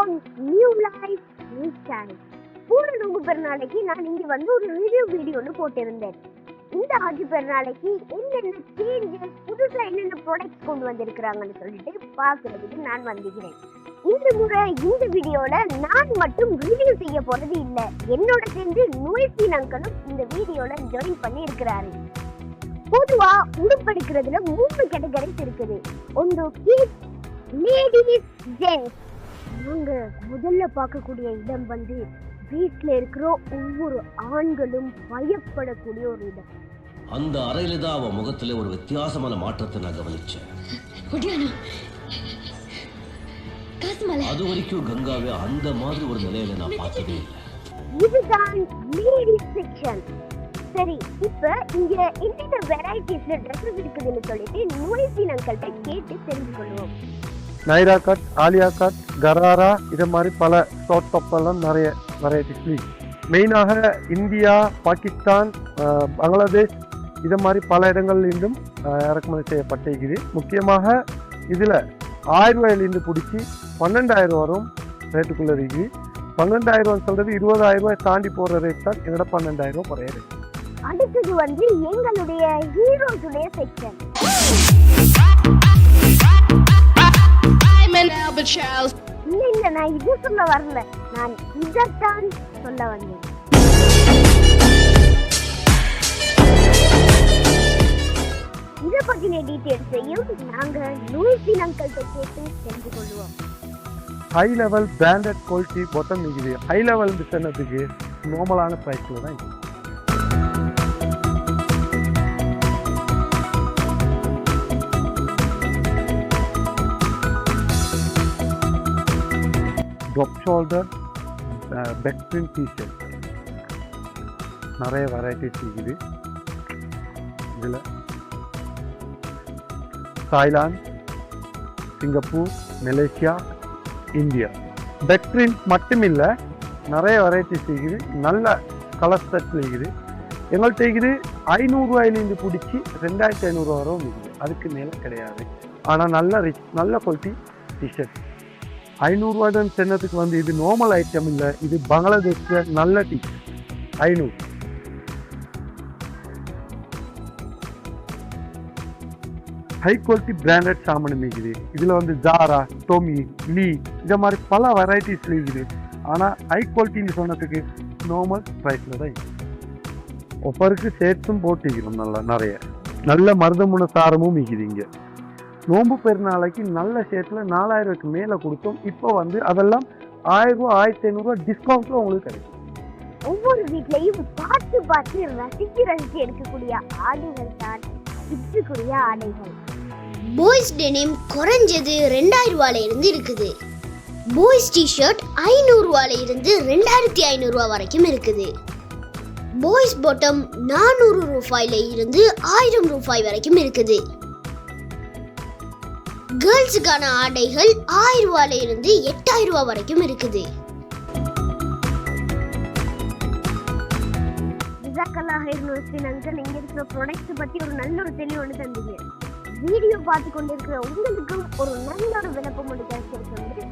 on New Life News Channel. பூர்ண நோம்பு பெருநாளைக்கு நான் இங்க வந்து ஒரு ரிவ்யூ வீடியோன்னு போட்டிருந்தேன். இந்த ஆட்சி பெருநாளைக்கு என்னென்ன சேஞ்சஸ், புதுசா என்னென்ன ப்ராடக்ட்ஸ் கொண்டு வந்திருக்கிறாங்கன்னு சொல்லிட்டு பாக்குறதுக்கு நான் வந்திருக்கிறேன். இந்த முறை இந்த வீடியோல நான் மட்டும் ரிவ்யூ செய்ய போறது இல்ல, என்னோட சேர்ந்து நுயசின் அங்கிளும் இந்த வீடியோல ஜாயின் பண்ணி இருக்கிறாரு. பொதுவா உடுப்பெடுக்கிறதுல 3 கேட்டகரிஸ் இருக்குது. ஒன்று கிட்ஸ், லேடிஸ், ஜென்ட்ஸ். நாங்க முதல்ல பார்க்கக்கூடிய இடம் வந்து வீட்டுல இருக்கிற ஒவ்வொரு ஆண்களும் பயப்படக்கூடிய ஒரு இடம். அந்த அறையில தான் அவன் முகத்துல ஒரு வித்தியாசமான மாற்றத்தை நான் கவனிச்சேன். அது வரைக்கும் கங்காவே அந்த மாதிரி ஒரு நிலையில நான் பார்த்ததே இல்லை. இதுதான் லேடிஸ் செக்ஷன். சரி, இப்ப இங்க என்னென்ன வெரைட்டிஸ்ல ட்ரெஸ்ஸஸ் இருக்குதுன்னு சொல்லிட்டு நுயசின் அங்கிள்கிட்ட கேட்டு தெரிஞ்சு கொள்வோம். நைரா கட், ஆலியா கட், கராரா, இது மாதிரி பல ஷார்ட் டாப் எல்லாம் நிறைய வெரைட்டிஸ். மெயினாக இந்தியா, பாகிஸ்தான், பங்களாதேஷ் இது மாதிரி பல இடங்கள்லேருந்தும் இறக்குமதி செய்யப்பட்டிருக்குது. முக்கியமாக இதில் 1000 ரூபாயிலிருந்து பிடிச்சி 12,000 வரும் ரேட்டுக்குள்ளே இருக்குது. 12,000 சொல்கிறது 20,000 ரூபாய் தாண்டி போகிற ரேட் தான் என்னோட 12,000 ரூபாய் குறைய ரேட். அடுத்தது வந்து எங்களுடைய ஹீரோஸுடைய செக்ஷன். இல்ல, நான் இது சொல்ல வரல, நான் இதத்தான் சொல்ல வந்தேன். இதை பத்தின டீடைல்ஸையும் நாங்க நுயசின் அங்கிள்கிட்ட கேட்டு தெரிந்து கொள்வோம். High level branded quality bottom இருக்குது. ஹை லெவல் சொன்னதுக்கு நார்மலான ப்ரைஸில் தான் இருக்குது. Drop shoulder, back print T-shirt, நிறைய வெரைட்டிஸ் இருக்குது. இதில் Thailand, Singapore, Malaysia, India. Back print மட்டும் இல்லை, நிறைய வெரைட்டிஸ் இருக்குது. நல்ல கலர் செட்டில் இருக்குது. எங்கள்கிட்ட இருக்குது 500 ரூபாயிலேருந்து பிடிச்சி 2,500 ரூபா வரும் இருக்குது. அதுக்கு மேலே கிடையாது. ஆனால் நல்ல குவாலிட்டி டிஷர்ட். 500 ரூபாய்தான் சென்னதுக்கு வந்து இது நார்மல் ஐட்டம் இல்லை, இது பங்களாதேஷில் நல்ல டிஷர்ட். 500. ஹை குவாலிட்டி பிராண்டட் சாமான் இருக்குது. இதில் வந்து ஜாரா, டோமி, லீ இந்த மாதிரி பல வெரைட்டிஸ் இருக்குது. ஆனால் ஹை குவாலிட்டின்னு சொன்னதுக்கு நார்மல் ப்ரைஸில் தான் இருக்குது. ஒவ்வொருக்கு சேர்த்தும் போட்டிக்கிறோம். நிறைய நல்ல மருதமுன சாரமும் இருக்குது. இங்கே நோம்பு பெருநாளைக்கு நல்ல ஷேட்டில் 4,000 ரூபாய்க்கு மேலே கொடுத்தோம். இப்போ வந்து அதெல்லாம் 1000 ரூபா, 1500 ரூபா டிஸ்கவுண்ட்ல உங்களுக்கு கிடைக்கும். ஒவ்வொரு வீட்லையும் பார்த்து ரசிச்சு எடுக்கக்கூடிய ஆடைகள் தான் கிட்ஸுக்குரிய ஆடைகள். பாய்ஸ் டெனிம் குறைஞ்சது 2,000 ரூபாயில இருந்து இருக்குது. பாய்ஸ் டிஷர்ட் 500 ரூபாயில இருந்து 2,500 ரூபா வரைக்கும் இருக்குது. பாய்ஸ் பாட்டம் 400 ரூபாயில இருந்து 1000 ரூபாய் வரைக்கும் இருக்குது. கேர்ள்ஸுக்கான ஆடைகள் 1000 ரூபாயில இருந்து 8,000 ரூபாய் வரைக்கும் இருக்குது. நுயசின் அங்கிள் இங்க இருக்கிற ப்ராடக்ட்ஸ் பத்தி ஒரு நல்ல ஒரு தெளிவு ஒன்று தந்தீங்க. வீடியோ பார்த்து கொண்டிருக்கிற உங்களுக்கும் ஒரு நல்ல ஒரு விளப்பம் ஒன்று கிடைச்சிருக்கு.